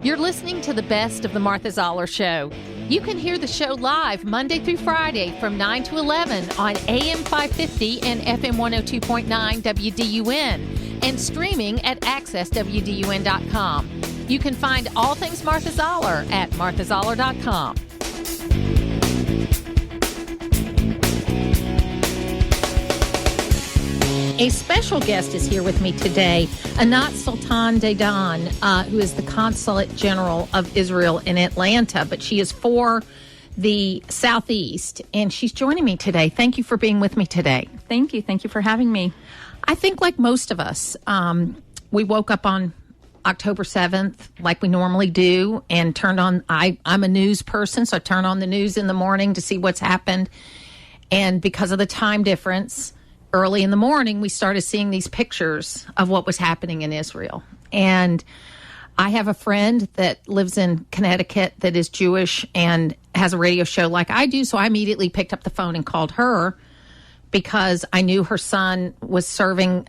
You're listening to the best of the Martha Zoller Show. You can hear the show live Monday through Friday from 9 to 11 on AM 550 and FM 102.9 WDUN and streaming at accesswdun.com. You can find all things Martha Zoller at marthazoller.com. A special guest is here with me today, Anat Sultan-Dadon, who is the Consul General of Israel in Atlanta, but she is for the Southeast, and she's joining me today. Thank you for being with me today. Thank you. Thank you for having me. I think like most of us, we woke up on October 7th, like we normally do, and turned on, I'm a news person, so I turn on the news in the morning to see what's happened. And because of the time difference, early in the morning, we started seeing these pictures of what was happening in Israel. And I have a friend that lives in Connecticut that is Jewish and has a radio show like I do. So I immediately picked up the phone and called her because I knew her son-in-law was serving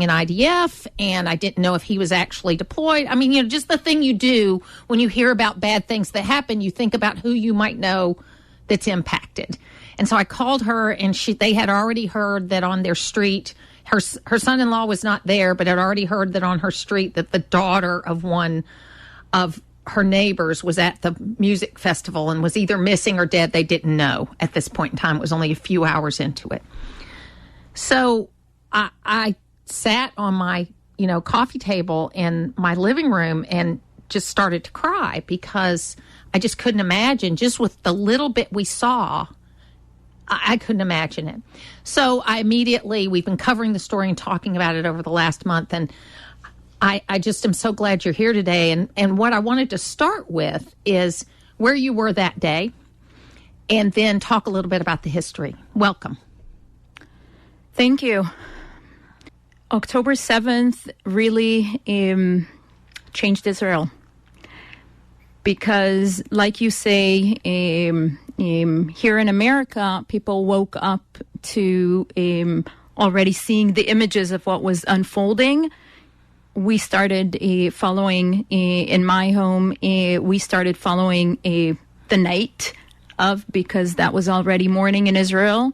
in IDF, and I didn't know if he was actually deployed. I mean, you know, just the thing you do when you hear about bad things that happen, you think about who you might know that's impacted. And so I called her, and they had already heard that on their street, her son-in-law was not there, but had already heard that on her street that the daughter of one of her neighbors was at the music festival and was either missing or dead. They didn't know at this point in time. It was only a few hours into it. So I sat on my, coffee table in my living room and just started to cry because I just couldn't imagine, just with the little bit we saw, I couldn't imagine it. So we've been covering the story and talking about it over the last month, and I just am so glad you're here today. And what I wanted to start with is where you were that day, and then talk a little bit about the history. Welcome. Thank you. October 7th really changed Israel. Because, like you say, here in America, people woke up to already seeing the images of what was unfolding. We started following, in my home, we started following the night of, because that was already morning in Israel.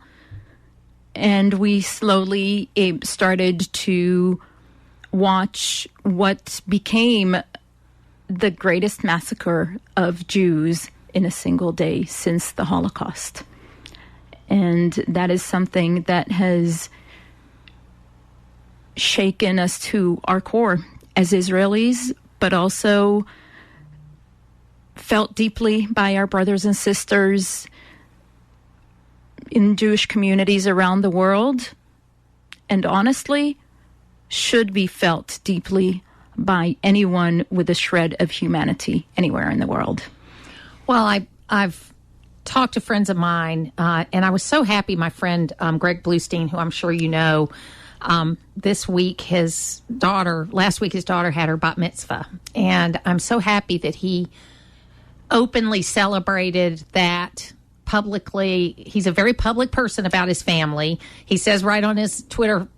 And we slowly started to watch what became the greatest massacre of Jews in a single day since the Holocaust. And that is something that has shaken us to our core as Israelis, but also felt deeply by our brothers and sisters in Jewish communities around the world, and honestly, should be felt deeply by anyone with a shred of humanity anywhere in the world. Well, I've talked to friends of mine, and I was so happy my friend Greg Bluestein, who I'm sure you know, last week his daughter had her bat mitzvah. And I'm so happy that he openly celebrated that publicly. He's a very public person about his family. He says right on his Twitter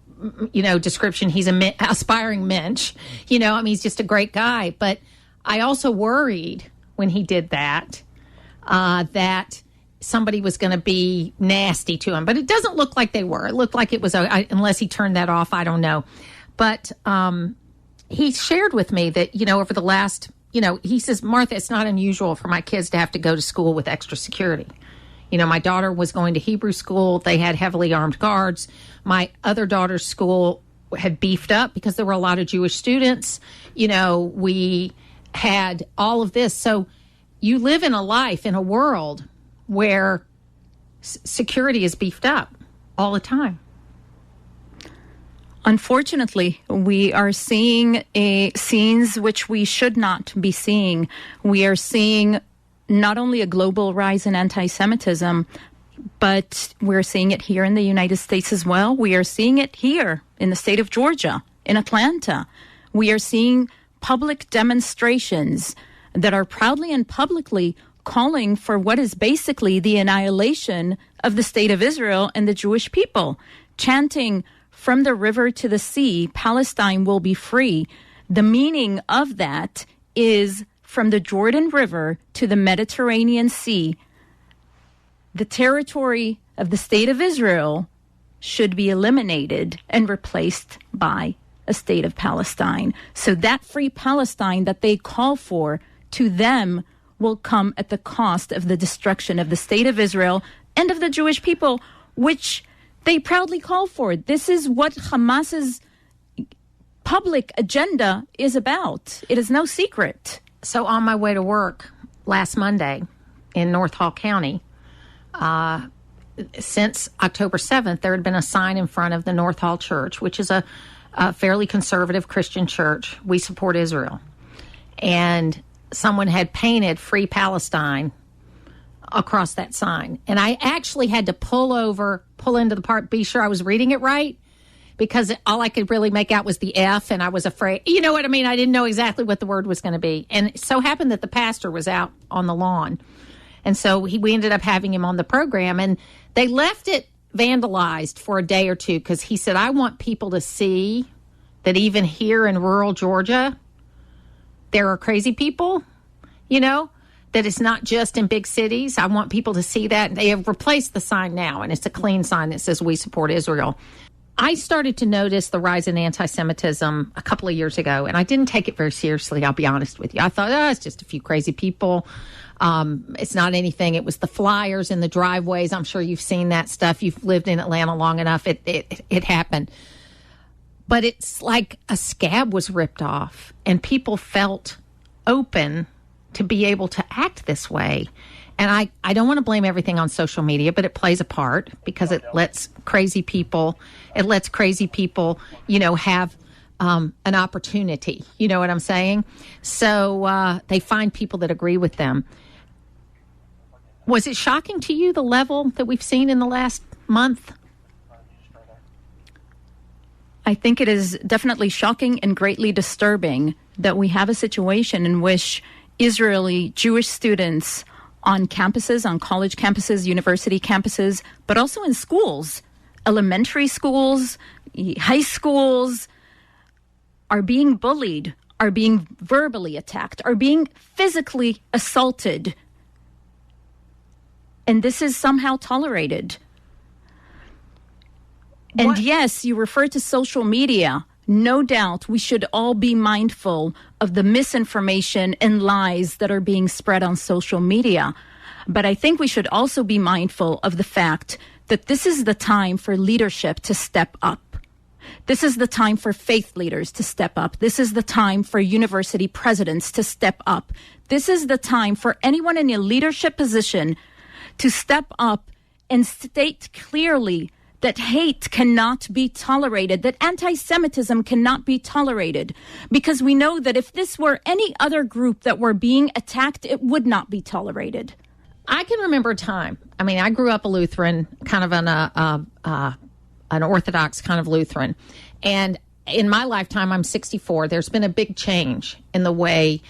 description, he's an aspiring mensch. He's just a great guy. But I also worried when he did that, that somebody was going to be nasty to him. But it doesn't look like they were. It looked like it was, unless he turned that off, I don't know. But he shared with me that, over the last, he says, Martha, it's not unusual for my kids to have to go to school with extra security. My daughter was going to Hebrew school. They had heavily armed guards. My other daughter's school had beefed up because there were a lot of Jewish students. We had all of this. So you live in a world where security is beefed up all the time. Unfortunately, we are seeing scenes which we should not be seeing. We are seeing not only a global rise in anti-Semitism, but we're seeing it here in the United States as well. We are seeing it here in the state of Georgia, in Atlanta. We are seeing public demonstrations that are proudly and publicly calling for what is basically the annihilation of the state of Israel and the Jewish people, chanting, "From the river to the sea, Palestine will be free." The meaning of that is from the Jordan River to the Mediterranean Sea. The territory of the state of Israel should be eliminated and replaced by a state of Palestine. So that free Palestine that they call for, to them, will come at the cost of the destruction of the state of Israel and of the Jewish people, which they proudly call for. This is what Hamas's public agenda is about. It is no secret. So on my way to work last Monday in North Hall County, since October 7th, there had been a sign in front of the North Hall Church, which is a fairly conservative Christian church. We support Israel. And someone had painted Free Palestine across that sign. And I actually had to pull into the part, be sure I was reading it right, because all I could really make out was the F, and I was afraid. You know what I mean? I didn't know exactly what the word was going to be. And it so happened that the pastor was out on the lawn. And so we ended up having him on the program, and they left it vandalized for a day or two because he said, I want people to see that even here in rural Georgia, there are crazy people, that it's not just in big cities. I want people to see that. And they have replaced the sign now, and it's a clean sign that says we support Israel. I started to notice the rise in anti-Semitism a couple of years ago, and I didn't take it very seriously, I'll be honest with you. I thought, it's just a few crazy people. It's not anything. It was the flyers in the driveways. I'm sure you've seen that stuff. You've lived in Atlanta long enough. It happened. But it's like a scab was ripped off, and people felt open to be able to act this way. And I don't want to blame everything on social media, but it plays a part because it lets crazy people, have an opportunity. You know what I'm saying? So they find people that agree with them. Was it shocking to you, the level that we've seen in the last month? I think it is definitely shocking and greatly disturbing that we have a situation in which Israeli Jewish students on campuses, on college campuses, university campuses, but also in schools, elementary schools, high schools, are being bullied, are being verbally attacked, are being physically assaulted. And this is somehow tolerated. And yes, you refer to social media. No doubt we should all be mindful of the misinformation and lies that are being spread on social media. But I think we should also be mindful of the fact that this is the time for leadership to step up. This is the time for faith leaders to step up. This is the time for university presidents to step up. This is the time for anyone in a leadership position to step up and state clearly that hate cannot be tolerated, that anti-Semitism cannot be tolerated, because we know that if this were any other group that were being attacked, it would not be tolerated. I can remember a time. I mean, I grew up a Lutheran, kind of an Orthodox kind of Lutheran. And in my lifetime, I'm 64. There's been a big change in the way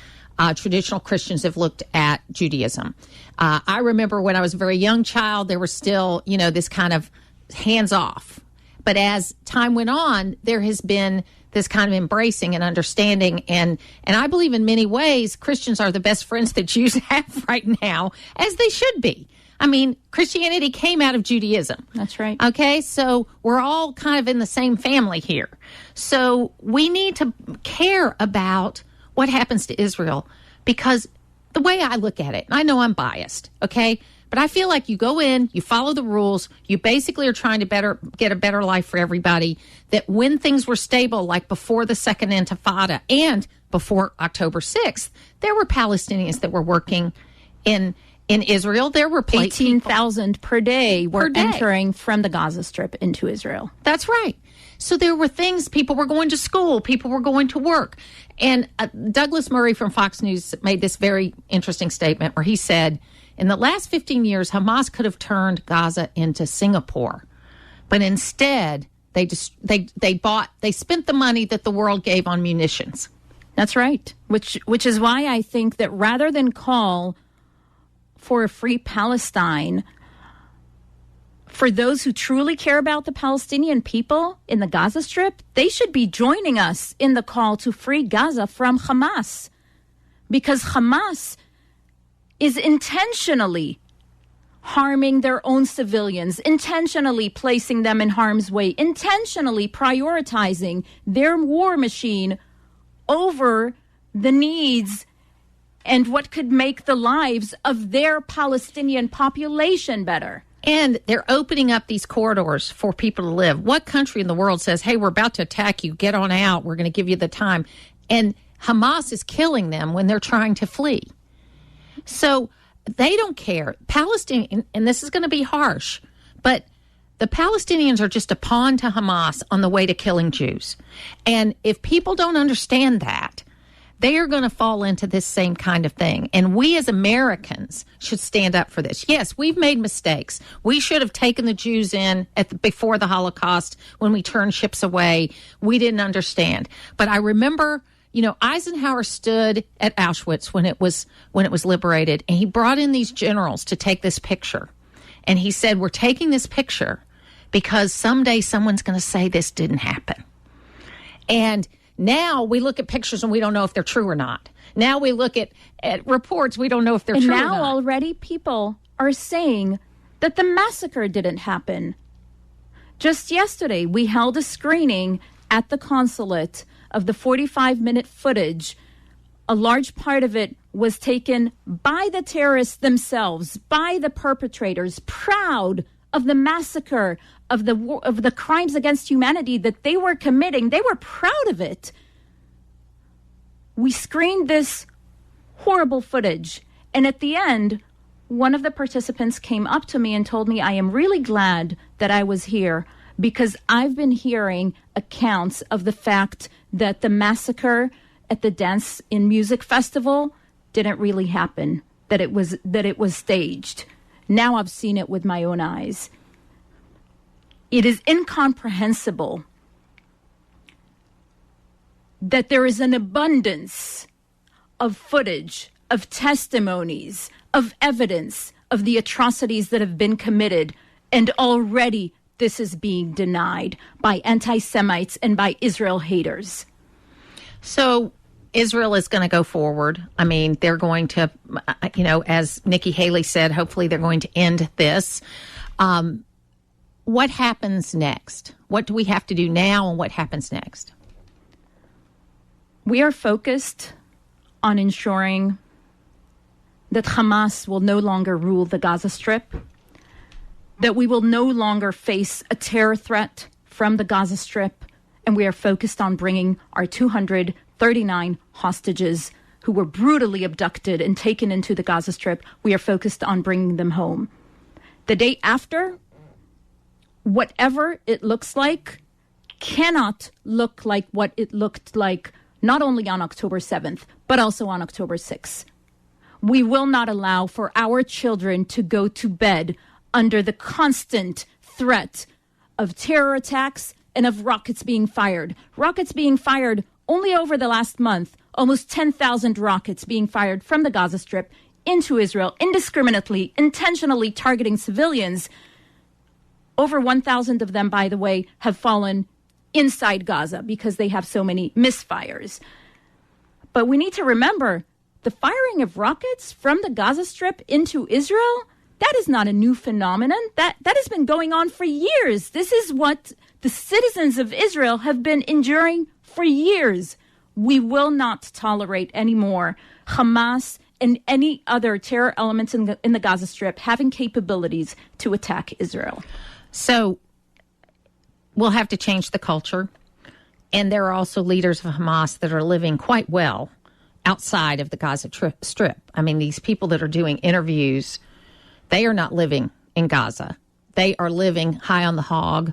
traditional Christians have looked at Judaism. I remember when I was a very young child, there was still, this kind of hands off. But as time went on, there has been this kind of embracing and understanding. And I believe in many ways, Christians are the best friends that Jews have right now, as they should be. I mean, Christianity came out of Judaism. That's right. Okay, so we're all kind of in the same family here. So we need to care about what happens to Israel, because the way I look at it, and I know I'm biased, okay, but I feel like you go in, you follow the rules, you basically are trying to get a better life for everybody, that when things were stable, like before the Second Intifada and before October 6th, there were Palestinians that were working in Israel. There were 18,000 per day were entering from the Gaza Strip into Israel. That's right. So there were things, people were going to school, people were going to work. And Douglas Murray from Fox News made this very interesting statement where he said, in the last 15 years, Hamas could have turned Gaza into Singapore. But instead, they spent the money that the world gave on munitions. That's right. Which is why I think that rather than call for a free Palestine, for those who truly care about the Palestinian people in the Gaza Strip, they should be joining us in the call to free Gaza from Hamas. because Hamas is intentionally harming their own civilians, intentionally placing them in harm's way, intentionally prioritizing their war machine over the needs and what could make the lives of their Palestinian population better. And they're opening up these corridors for people to live. What country in the world says, hey, we're about to attack you, get on out, we're going to give you the time? And Hamas is killing them when they're trying to flee. So they don't care. Palestinian, and this is going to be harsh, but the Palestinians are just a pawn to Hamas on the way to killing Jews. And if people don't understand that, they are going to fall into this same kind of thing. And we as Americans should stand up for this. Yes, we've made mistakes. We should have taken the Jews in before the Holocaust when we turned ships away. We didn't understand. But I remember, Eisenhower stood at Auschwitz when it was liberated, and he brought in these generals to take this picture. And he said, we're taking this picture because someday someone's going to say this didn't happen. And now we look at pictures and we don't know if they're true or not. Now we look at reports, we don't know if they're true or not. And now already people are saying that the massacre didn't happen. Just yesterday, we held a screening at the consulate of the 45-minute footage. A large part of it was taken by the terrorists themselves, by the perpetrators, proud of the massacre, of the crimes against humanity that they were committing. They were proud of it. We screened this horrible footage, and at the end, one of the participants came up to me and told me, I am really glad that I was here because I've been hearing accounts of the fact that the massacre at the Dance in Music Festival didn't really happen, that it was staged. Now I've seen it with my own eyes. It is incomprehensible that there is an abundance of footage, of testimonies, of evidence of the atrocities that have been committed, and already this is being denied by anti-Semites and by Israel haters. So Israel is going to go forward. I mean, they're going to, as Nikki Haley said, hopefully they're going to end this. What happens next? What do we have to do now, and what happens next? We are focused on ensuring that Hamas will no longer rule the Gaza Strip, that we will no longer face a terror threat from the Gaza Strip, and we are focused on bringing our 239 hostages who were brutally abducted and taken into the Gaza Strip. We are focused on bringing them home. The day after, whatever it looks like cannot look like what it looked like not only on October 7th, but also on October 6th. We will not allow for our children to go to bed under the constant threat of terror attacks and of rockets being fired. Rockets being fired only over the last month, almost 10,000 rockets being fired from the Gaza Strip into Israel, indiscriminately, intentionally targeting civilians. Over 1,000 of them, by the way, have fallen inside Gaza because they have so many misfires. But we need to remember the firing of rockets from the Gaza Strip into Israel, that is not a new phenomenon. That has been going on for years. This is what the citizens of Israel have been enduring for years. We will not tolerate anymore Hamas and any other terror elements in the Gaza Strip having capabilities to attack Israel. So we'll have to change the culture. And there are also leaders of Hamas that are living quite well outside of the Gaza Strip. I mean, these people that are doing interviews, they are not living in Gaza. They are living high on the hog.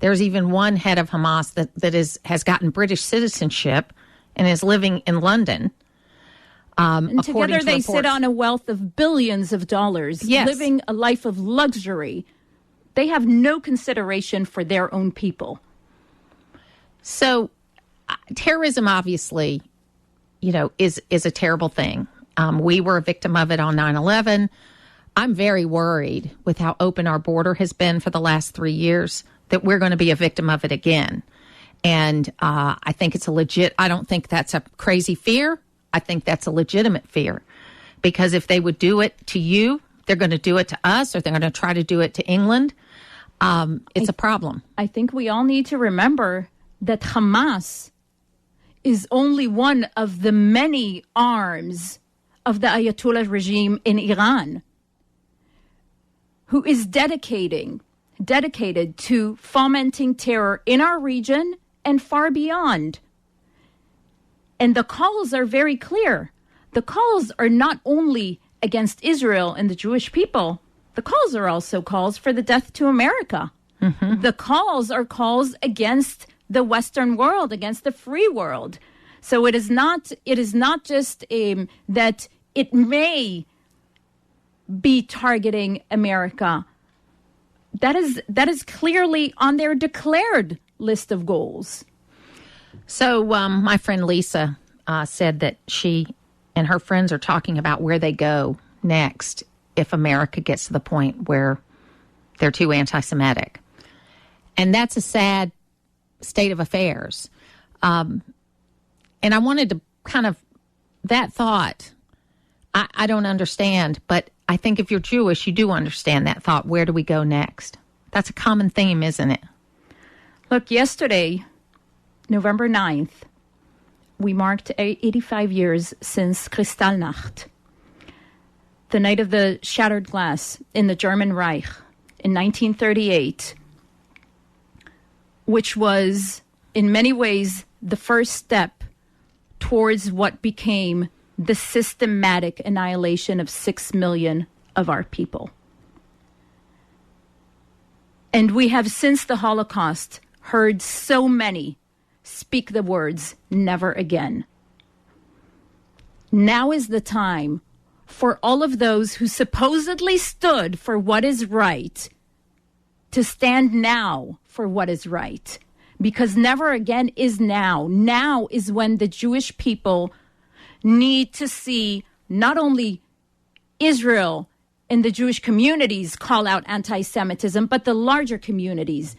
There's even one head of Hamas that has gotten British citizenship and is living in London. And together they sit on a wealth of billions of dollars, yes, living a life of luxury. They have no consideration for their own people. So terrorism, obviously, is a terrible thing. We were a victim of it on 9/11. I'm very worried with how open our border has been for the last 3 years that we're going to be a victim of it again. And I think it's I don't think that's a crazy fear. I think that's a legitimate fear. Because if they would do it to you, they're going to do it to us, or they're going to try to do it to England. It's a problem. I think we all need to remember that Hamas is only one of the many arms of the Ayatollah regime in Iran, who is dedicated to fomenting terror in our region and far beyond. And the calls are very clear. The calls are not only against Israel and the Jewish people. The calls are also calls for the death to America. Mm-hmm. The calls are calls against the Western world, against the free world. So it is not just that it may be targeting America. That is clearly on their declared list of goals. So my friend Lisa said that she and her friends are talking about where they go next if America gets to the point where they're too anti-Semitic. And that's a sad state of affairs. And I wanted to kind of, that thought, I don't understand, but I think if you're Jewish, you do understand that thought. Where do we go next? That's a common theme, isn't it? Look, yesterday, November 9th, we marked 85 years since Kristallnacht, the night of the shattered glass in the German Reich in 1938, which was in many ways the first step towards what became the systematic annihilation of 6 million of our people. And we have since the Holocaust heard so many speak the words, never again. Now is the time for all of those who supposedly stood for what is right to stand now for what is right. Because never again is now. Now is when the Jewish people need to see not only Israel and the Jewish communities call out anti-Semitism, but the larger communities,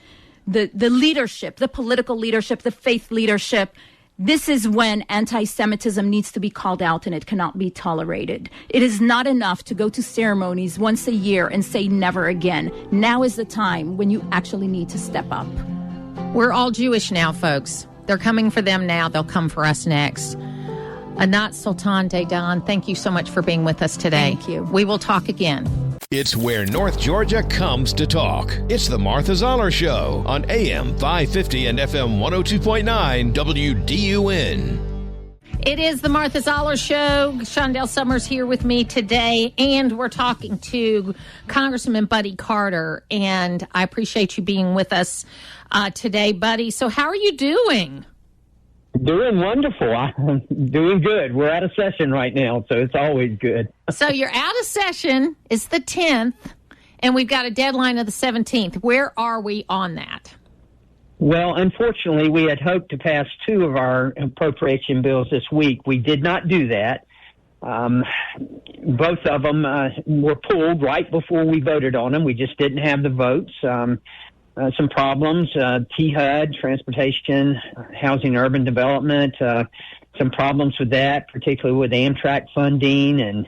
the leadership, the political leadership, the faith leadership. This is when anti-Semitism needs to be called out and it cannot be tolerated. It is not enough to go to ceremonies once a year and say never again. Now is the time when you actually need to step up. We're all Jewish now, folks. They're coming for them now. They'll come for us next. Anat Sultan-Dadon, thank you so much for being with us today. Thank you. We will talk again. It's where North Georgia comes to talk. It's the Martha Zoller Show on AM 550 and FM 102.9 WDUN. It is the Martha Zoller Show. Shondell Summers here with me today, and we're talking to Congressman Buddy Carter, and I appreciate you being with us today, Buddy. So how are you doing? Doing wonderful. I'm doing good. We're out of session right now, so it's always good. So you're out of session. It's the 10th, and we've got a deadline of the 17th. Where are we on that? Well, unfortunately, we had hoped to pass 2 of our appropriation bills this week. We did not do that. Both of them were pulled right before we voted on them. We just didn't have the votes. Some problems, THUD, transportation, housing, urban development, some problems with that, particularly with Amtrak funding and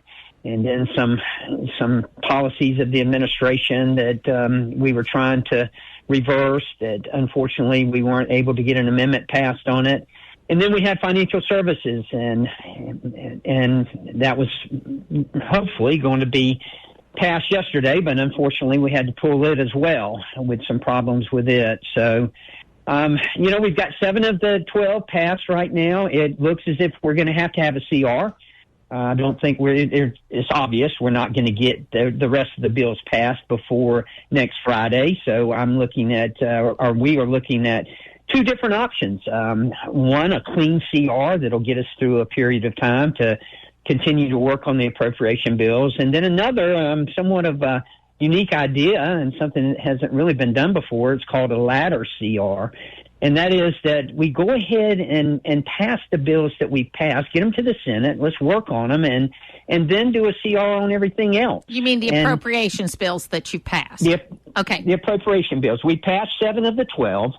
then some policies of the administration that we were trying to reverse that unfortunately we weren't able to get an amendment passed on it. And then we had financial services and that was hopefully going to be passed yesterday, but unfortunately we had to pull it as well with some problems with it. So, we've got 7 of the 12 passed right now. It looks as if we're going to have a CR. I don't think it's obvious we're not going to get the rest of the bills passed before next Friday. So I'm looking at, we are looking at 2 different options. One, a clean CR that'll get us through a period of time to continue to work on the appropriation bills. And then another, somewhat of a unique idea and something that hasn't really been done before. It's called a ladder CR. And that is that we go ahead and pass the bills that we pass, get them to the Senate, let's work on them, and then do a CR on everything else. You mean the appropriations bills that you passed? Okay. The appropriation bills. We passed 7 of the 12.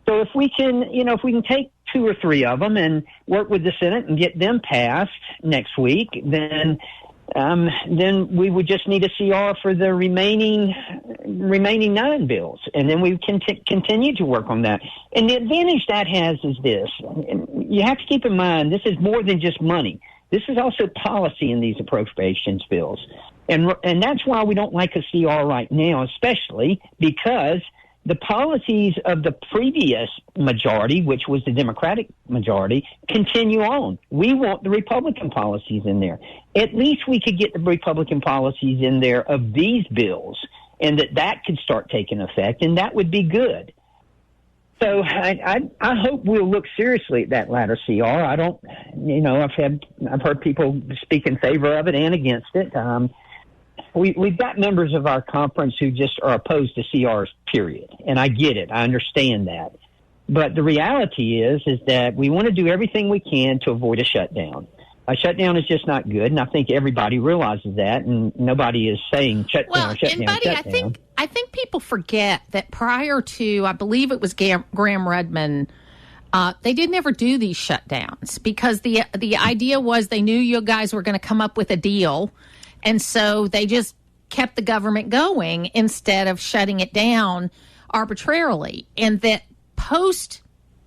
So if we can take 2 or 3 of them and work with the Senate and get them passed next week, then we would just need a CR for the remaining 9 bills, and then we can continue to work on that. And the advantage that has is this: you have to keep in mind this is more than just money. This is also policy in these appropriations bills, and that's why we don't like a CR right now, especially because the policies of the previous majority, which was the Democratic majority, continue on. We want the Republican policies in there. At least we could get the Republican policies in there of these bills, and that could start taking effect, and that would be good. So I hope we'll look seriously at that latter CR. I don't, I've heard people speak in favor of it and against it. We've got members of our conference who just are opposed to CRs, period. And I get it. I understand that. But the reality is that we want to do everything we can to avoid a shutdown. A shutdown is just not good, and I think everybody realizes that, and nobody is saying shutdown. And Buddy, I think people forget that prior to, I believe it was Graham Rudman, they did never do these shutdowns because the idea was they knew you guys were going to come up with a deal. And so they just kept the government going instead of shutting it down arbitrarily. And that post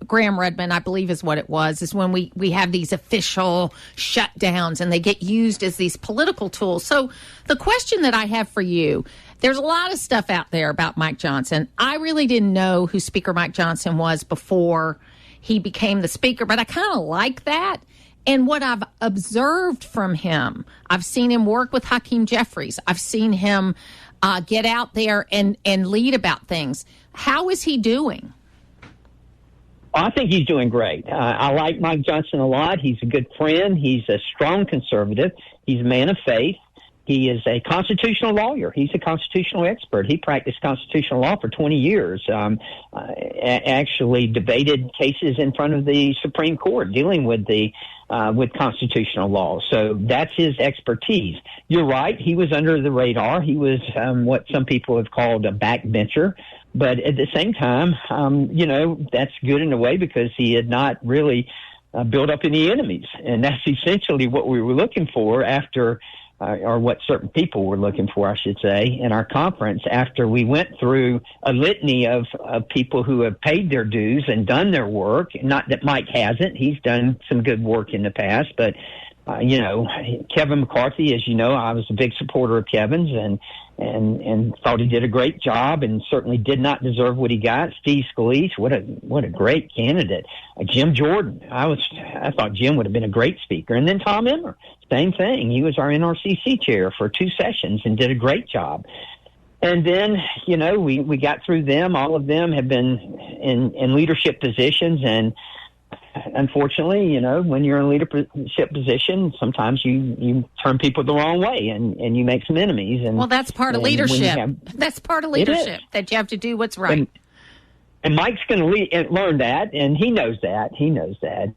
Graham Rudman, I believe is what it was, is when we have these official shutdowns and they get used as these political tools. So the question that I have for you, there's a lot of stuff out there about Mike Johnson. I really didn't know who Speaker Mike Johnson was before he became the speaker, but I kind of like that. And what I've observed from him, I've seen him work with Hakeem Jeffries. I've seen him get out there and lead about things. How is he doing? I think he's doing great. I like Mike Johnson a lot. He's a good friend. He's a strong conservative. He's a man of faith. He is a constitutional lawyer. He's a constitutional expert. He practiced constitutional law for 20 years, actually debated cases in front of the Supreme Court dealing with with constitutional law. So that's his expertise. You're right. He was under the radar. He was what some people have called a backbencher. But at the same time, that's good in a way because he had not really built up any enemies. And that's essentially what we were looking for after or what certain people were looking for, I should say, in our conference after we went through a litany of people who have paid their dues and done their work. Not that Mike hasn't. He's done some good work in the past, but, Kevin McCarthy, as you know, I was a big supporter of Kevin's and thought he did a great job and certainly did not deserve what he got. Steve Scalise, what a great candidate. Jim Jordan, I thought Jim would have been a great speaker. And then Tom Emmer, same thing. He was our NRCC chair for 2 sessions and did a great job. And then, we got through them. All of them have been in leadership positions. And unfortunately, when you're in a leadership position, sometimes you turn people the wrong way and you make some enemies. And, well, that's part of leadership. That's part of leadership, that you have to do what's right. And Mike's going to learn that, and he knows that.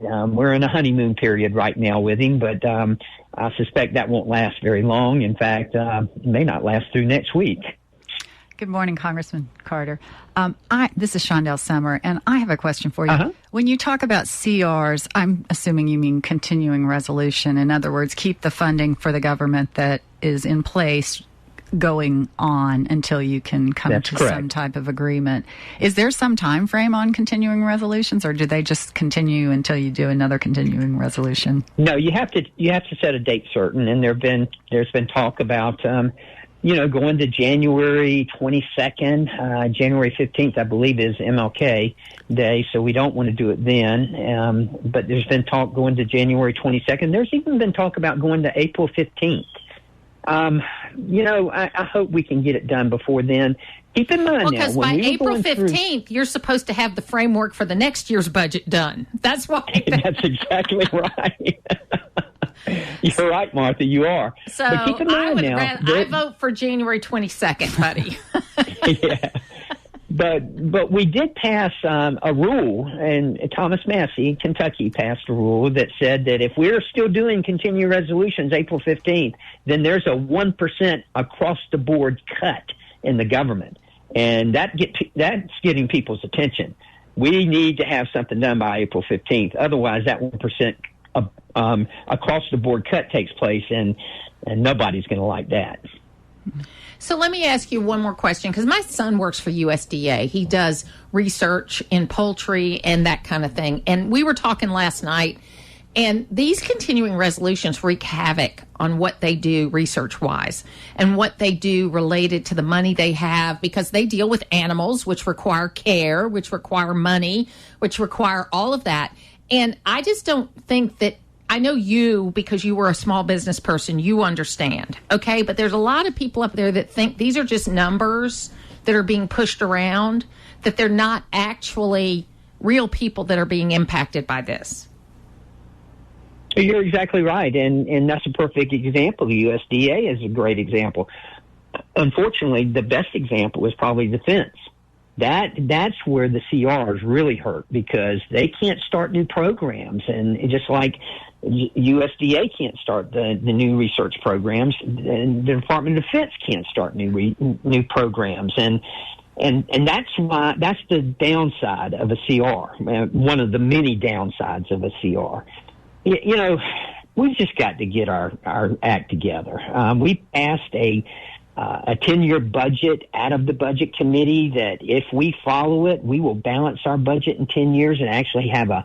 We're in a honeymoon period right now with him, but I suspect that won't last very long. In fact, it may not last through next week. Good morning, Congressman Carter. This is Shondell Summer, and I have a question for you. Uh-huh. When you talk about CRs, I'm assuming you mean continuing resolution. In other words, keep the funding for the government that is in place going on until you can come to some type of agreement. Is there some time frame on continuing resolutions, or do they just continue until you do another continuing resolution? No, you have to set a date certain, and there's been talk about going to January 22nd, January 15th, I believe, is MLK Day, so we don't want to do it then. But there's been talk going to January 22nd. There's even been talk about going to April 15th. I hope we can get it done before then. Keep in mind because by April 15th, you're supposed to have the framework for the next year's budget done. That's why. That's exactly right. You're right, Martha. You are. So but keep in mind I vote for January 22nd, buddy. Yeah. But we did pass a rule, and Thomas Massey, Kentucky, passed a rule that said that if we're still doing continuing resolutions April 15th, then there's a 1% across-the-board cut in the government. And that's getting people's attention. we need to have something done by April 15th. Otherwise, that 1% across the board cut takes place, and nobody's going to like that. So let me ask you one more question, because my son works for USDA. He does research in poultry and that kind of thing. And we were talking last night, and these continuing resolutions wreak havoc on what they do research-wise and what they do related to the money they have, because they deal with animals, which require care, which require money, which require all of that. And I just don't think that, I know you, because you were a small business person, you understand, okay? But there's a lot of people up there that think these are just numbers that are being pushed around, that they're not actually real people that are being impacted by this. You're exactly right, and that's a perfect example. The USDA is a great example. Unfortunately, the best example is probably defense. That's where the CRs really hurt, because they can't start new programs, and just like USDA can't start the new research programs, and the Department of Defense can't start new programs, and that's the downside of a CR. One of the many downsides of a CR. You know, we've just got to get our act together. We passed a 10-year budget out of the budget committee that if we follow it, we will balance our budget in 10 years and actually have a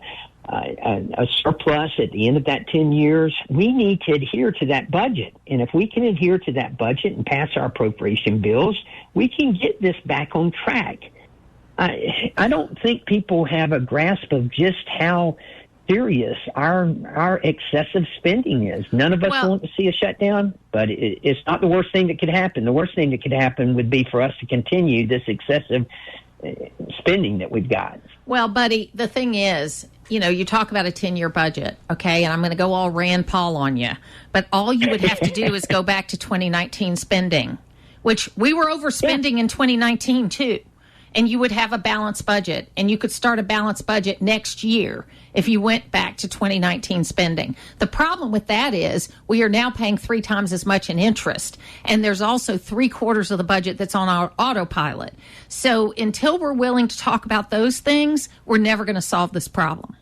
surplus at the end of that 10 years. We need to adhere to that budget. And if we can adhere to that budget and pass our appropriation bills, we can get this back on track. I don't think people have a grasp of just how serious our excessive spending is. None of us want to see a shutdown, but it's not the worst thing that could happen. The worst thing that could happen would be for us to continue this excessive spending that we've got. Well, buddy, the thing is, you know, you talk about a 10-year budget, okay, and I'm going to go all Rand Paul on you, but all you would have to do is go back to 2019 spending, which we were overspending in 2019 too. And you would have a balanced budget, and you could start a balanced budget next year if you went back to 2019 spending. The problem with that is we are now paying 3 times as much in interest, and there's also 3/4 of the budget that's on our autopilot. So until we're willing to talk about those things, we're never going to solve this problem.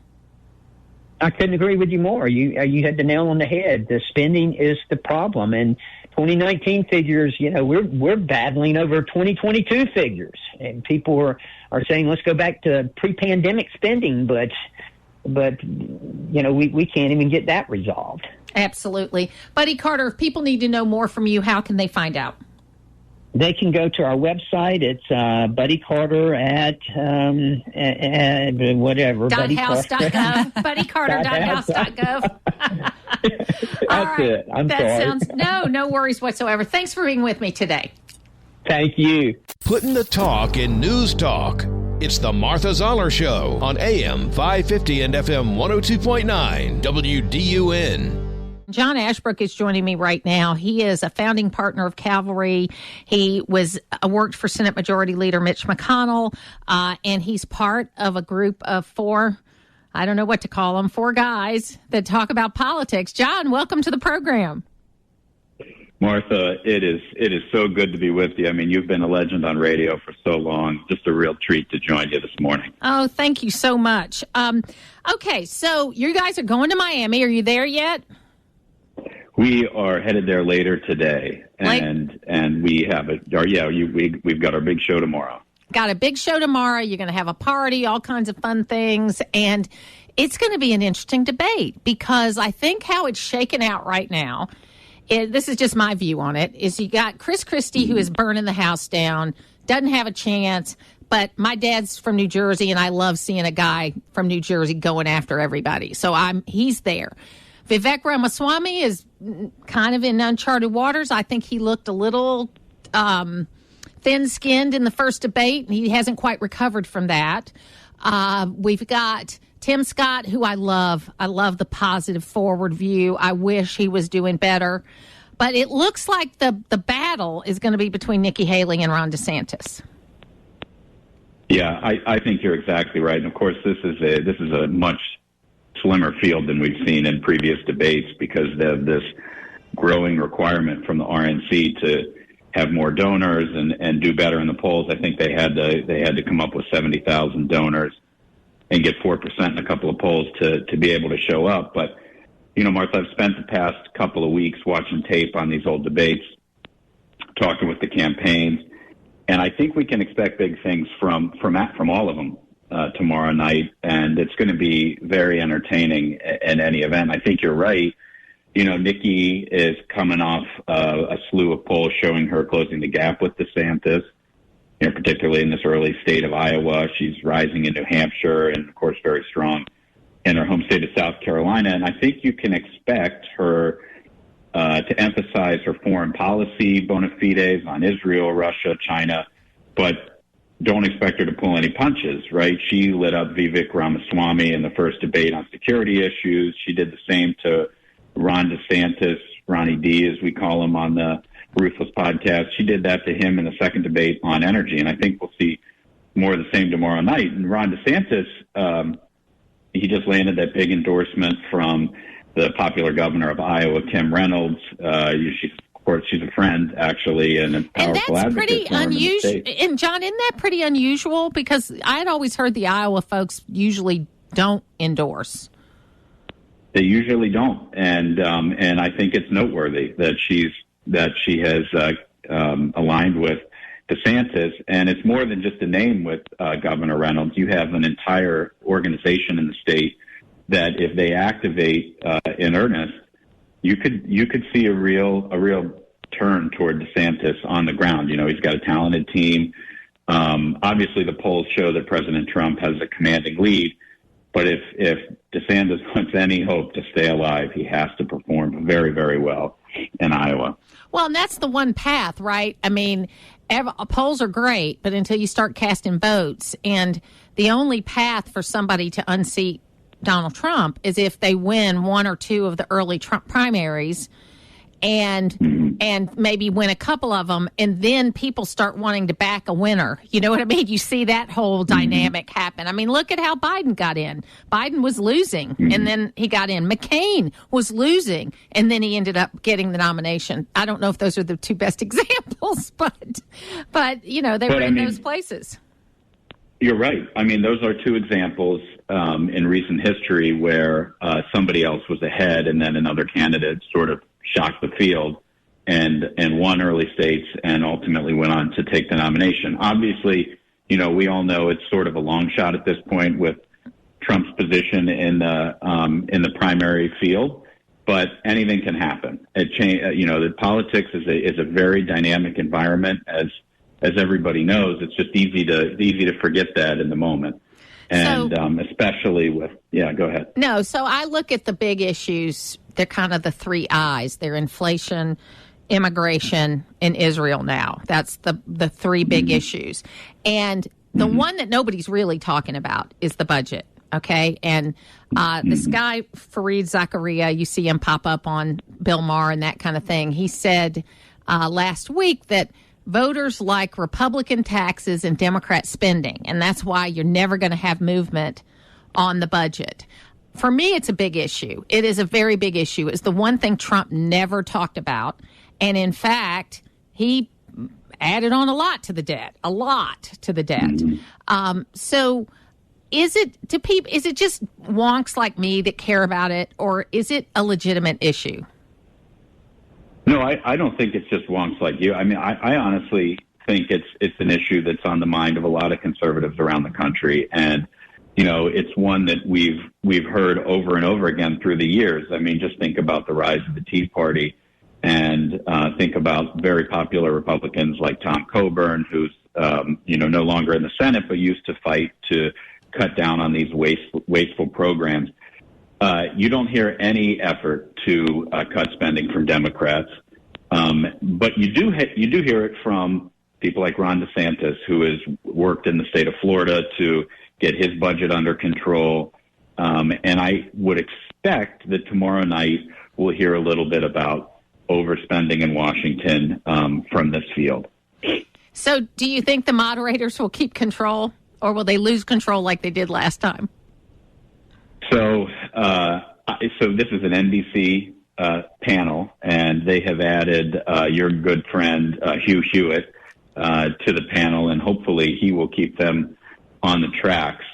I couldn't agree with you more. You had the nail on the head. The spending is the problem, and 2019 figures, you know, we're battling over 2022 figures, and people are saying let's go back to pre-pandemic spending, but you know, we can't even get that resolved. Absolutely. Buddy Carter, if people need to know more from you, how can they find out? They can go to our website. It's Buddy Carter at whatever. .house.gov. BuddyCarter.house.gov. That's it. I'm sorry. No worries whatsoever. Thanks for being with me today. Thank you. Putting the talk in news talk. It's the Martha Zoller Show on AM 550 and FM 102.9 WDUN. John Ashbrook is joining me right now. He is a founding partner of Cavalry. He worked for Senate Majority Leader Mitch McConnell, and he's part of a group of 4, I don't know what to call them, 4 guys that talk about politics. John, welcome to the program. Martha, it is so good to be with you. I mean, you've been a legend on radio for so long. Just a real treat to join you this morning. Oh, thank you so much. Okay, so you guys are going to Miami. Are you there yet? We are headed there later today, and we have we've got our big show tomorrow. Got a big show tomorrow. You're going to have a party, all kinds of fun things, and it's going to be an interesting debate, because I think how it's shaken out right now, this is just my view on it, is you got Chris Christie, who is burning the house down, doesn't have a chance, but my dad's from New Jersey, and I love seeing a guy from New Jersey going after everybody, so he's there. Vivek Ramaswamy is kind of in uncharted waters. I think he looked a little thin-skinned in the first debate, and he hasn't quite recovered from that. We've got Tim Scott, who I love. I love the positive forward view. I wish he was doing better. But it looks like the battle is going to be between Nikki Haley and Ron DeSantis. Yeah, I think you're exactly right. And, of course, this is a much slimmer field than we've seen in previous debates, because of this growing requirement from the RNC to have more donors and do better in the polls. I think they had to come up with 70,000 donors. and get 4% in a couple of polls to be able to show up. But, Martha, I've spent the past couple of weeks watching tape on these old debates, talking with the campaigns, and I think we can expect big things from all of them tomorrow night, and it's going to be very entertaining in any event. I think you're right. Nikki is coming off a slew of polls showing her closing the gap with DeSantis, particularly in this early state of Iowa. She's rising in New Hampshire and, of course, very strong in her home state of South Carolina. And I think you can expect her to emphasize her foreign policy bona fides on Israel, Russia, China, but don't expect her to pull any punches, right? She lit up Vivek Ramaswamy in the first debate on security issues. She did the same to Ron DeSantis, Ronnie D, as we call him on the Ruthless Podcast. She did that to him in the second debate on energy, and I think we'll see more of the same tomorrow night. And Ron DeSantis, he just landed that big endorsement from the popular governor of Iowa, Kim Reynolds. She's a friend, actually, and a powerful advocate. And that's pretty unusual. And, John, isn't that pretty unusual? Because I had always heard the Iowa folks usually don't endorse. They usually don't, and I think it's noteworthy that she has aligned with DeSantis, and it's more than just a name with Governor Reynolds. You have an entire organization in the state that, if they activate in earnest, you could see a real turn toward DeSantis on the ground. He's got a talented team. Obviously, the polls show that President Trump has a commanding lead. But if DeSantis wants any hope to stay alive, he has to perform very, very well in Iowa. Well, and that's the one path, right? I mean, polls are great, but until you start casting votes, and the only path for somebody to unseat Donald Trump is if they win one or two of the early Trump primaries and maybe win a couple of them, and then people start wanting to back a winner. You know what I mean? You see that whole dynamic happen. I mean, look at how Biden got in. Biden was losing, and then he got in. McCain was losing, and then he ended up getting the nomination. I don't know if those are the two best examples, but they were in those places. You're right. I mean, those are two examples in recent history where somebody else was ahead, and then another candidate sort of shocked the field and won early states and ultimately went on to take the nomination. Obviously, we all know it's sort of a long shot at this point with Trump's position in the primary field, but anything can happen. The politics is a very dynamic environment, as everybody knows. It's just easy to forget that in the moment. And especially with, go ahead. No, so I look at the big issues. They're kind of the three I's. They're inflation, immigration, and Israel now. That's the three big issues. And the one that nobody's really talking about is the budget, okay? And this guy, Fareed Zakaria, you see him pop up on Bill Maher and that kind of thing. He said last week that voters like Republican taxes and Democrat spending, and that's why you're never going to have movement on the budget. For me, it's a big issue. It is a very big issue. It's the one thing Trump never talked about. And in fact, he added on a lot to the debt. So is it just wonks like me that care about it, or is it a legitimate issue? No, I don't think it's just wonks like you. I mean, I honestly think it's an issue that's on the mind of a lot of conservatives around the country. And it's one that we've heard over and over again through the years. I mean, just think about the rise of the Tea Party, and think about very popular Republicans like Tom Coburn, who's no longer in the Senate, but used to fight to cut down on these wasteful programs. You don't hear any effort to cut spending from Democrats, but you do hear it from people like Ron DeSantis, who has worked in the state of Florida to get his budget under control. And I would expect that tomorrow night we'll hear a little bit about overspending in Washington from this field. So do you think the moderators will keep control, or will they lose control like they did last time? So this is an NBC panel, and they have added your good friend Hugh Hewitt to the panel, and hopefully he will keep them on the tracks.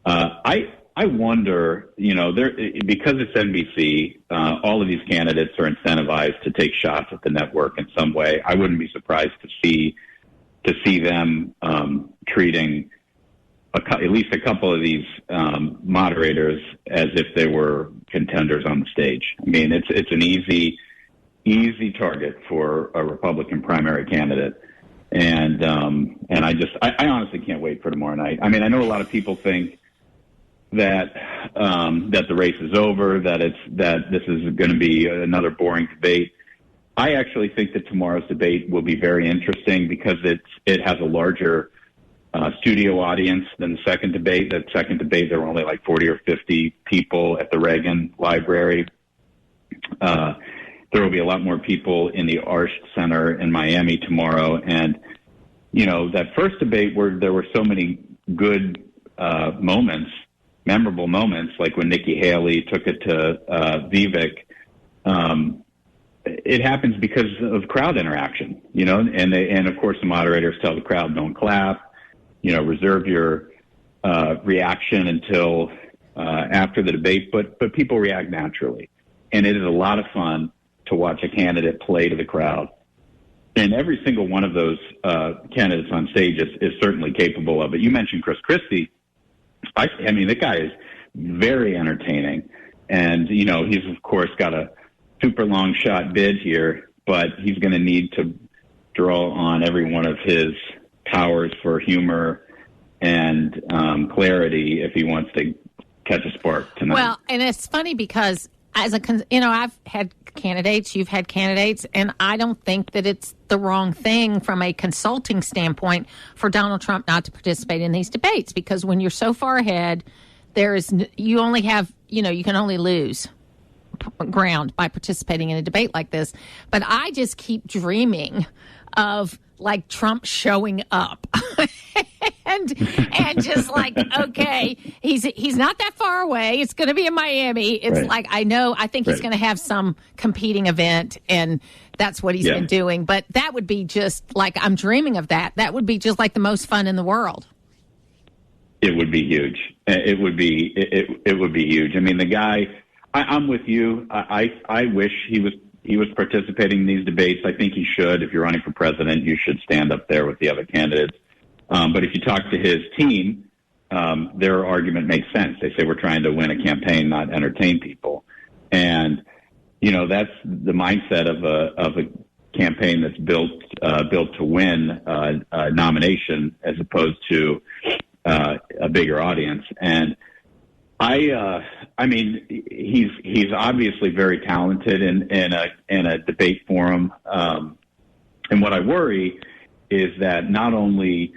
I wonder, because it's NBC, all of these candidates are incentivized to take shots at the network in some way. I wouldn't be surprised to see them treating at least a couple of these moderators as if they were contenders on the stage. I mean, it's an easy target for a Republican primary candidate. And I honestly can't wait for tomorrow night. I mean, I know a lot of people think that the race is over, that this is going to be another boring debate. I actually think that tomorrow's debate will be very interesting because it has a larger studio audience than the second debate. That second debate, there were only like 40 or 50 people at the Reagan Library. There will be a lot more people in the Arsh Center in Miami tomorrow. And, that first debate where there were so many good moments, memorable moments, like when Nikki Haley took it to Vivek, it happens because of crowd interaction, and of course the moderators tell the crowd, don't clap, reserve your reaction until after the debate, but people react naturally. And it is a lot of fun to watch a candidate play to the crowd. And every single one of those candidates on stage is certainly capable of it. You mentioned Chris Christie. I mean, the guy is very entertaining. And, he's, of course, got a super long shot bid here, but he's going to need to draw on every one of his powers for humor and clarity if he wants to catch a spark tonight. Well, and it's funny because I've had candidates, you've had candidates, and I don't think that it's the wrong thing from a consulting standpoint for Donald Trump not to participate in these debates, because when you're so far ahead, you only have, you can only lose ground by participating in a debate like this. But I just keep dreaming of like Trump showing up and just like, okay, he's not that far away. It's going to be in Miami. It's right. Like, I think he's going to have some competing event, and that's what he's been doing. But that would be just like, I'm dreaming of that. That would be just like the most fun in the world. It would be huge. It would be huge. I mean, the guy, I'm with you. I wish he was participating in these debates. I think he should. If you're running for president, you should stand up there with the other candidates. But if you talk to his team, their argument makes sense. They say we're trying to win a campaign, not entertain people. And, that's the mindset of a campaign that's built to win a nomination as opposed to a bigger audience. And I mean, he's obviously very talented in a debate forum. And what I worry is that not only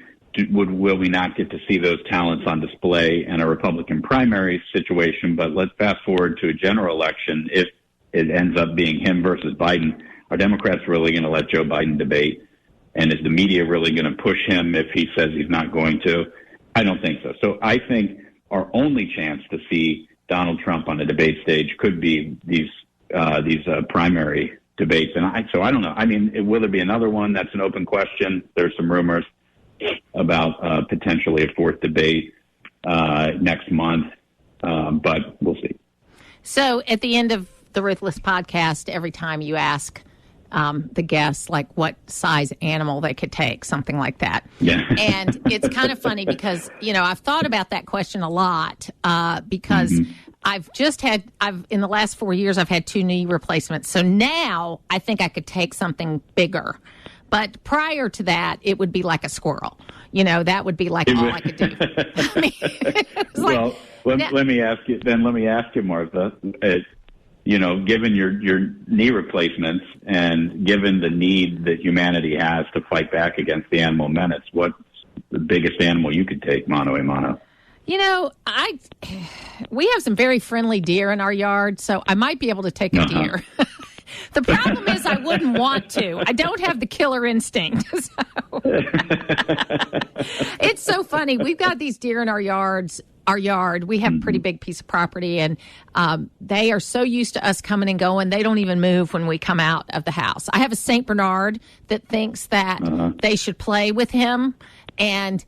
will we not get to see those talents on display in a Republican primary situation, but let's fast forward to a general election. If it ends up being him versus Biden, are Democrats really going to let Joe Biden debate? And is the media really going to push him if he says he's not going to? I don't think so. So I think our only chance to see Donald Trump on the debate stage could be these primary debates. And I don't know. I mean, will there be another one? That's an open question. There's some rumors about potentially a fourth debate next month, but we'll see. So at the end of the Ruthless Podcast, every time you ask the guests, like, what size animal they could take, something like that. Yeah. And it's kind of funny because, I've thought about that question a lot because in the last 4 years, I've had 2 knee replacements. So now I think I could take something bigger. But prior to that, it would be like a squirrel. That would be like all I could do. I mean, let me ask you, Martha, given your knee replacements and given the need that humanity has to fight back against the animal menace, what's the biggest animal you could take, mano a mano? We have some very friendly deer in our yard, so I might be able to take a deer. The problem is I wouldn't want to. I don't have the killer instinct. So. It's so funny. We've got these deer in our yard. We have a pretty big piece of property, and they are so used to us coming and going, they don't even move when we come out of the house. I have a St. Bernard that thinks that they should play with him, and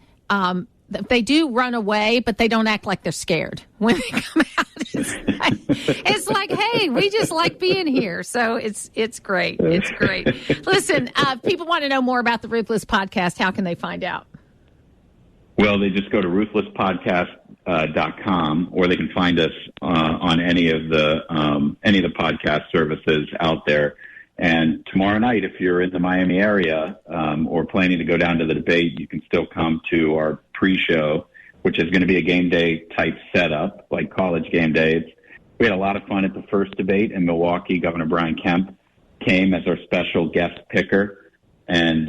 they do run away, but they don't act like they're scared when they come out. It's like, hey, we just like being here. So it's great. It's great. Listen, people want to know more about the Ruthless Podcast. How can they find out? Well, they just go to ruthlesspodcast.com, or they can find us on any of the podcast services out there. And tomorrow night, if you're in the Miami area or planning to go down to the debate, you can still come to our pre-show, which is going to be a game day type setup, like college game days. We had a lot of fun at the first debate in Milwaukee. Governor Brian Kemp came as our special guest picker, and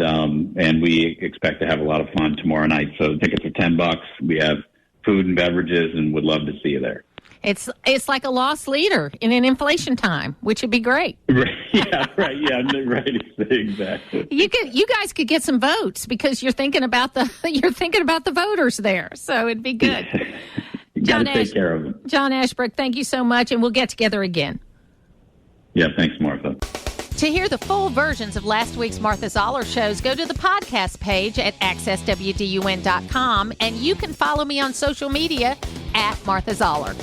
we expect to have a lot of fun tomorrow night. So tickets are $10. We have food and beverages, and would love to see you there. It's like a lost leader in an inflation time, which would be great. Right, yeah, right, exactly. You guys could get some votes because you're thinking about the voters there, so it'd be good. John take care of them. John Ashbrook, thank you so much, and we'll get together again. Yeah, thanks, Martha. To hear the full versions of last week's Martha Zoller shows, go to the podcast page at accesswdun.com, and you can follow me on social media at Martha Zoller.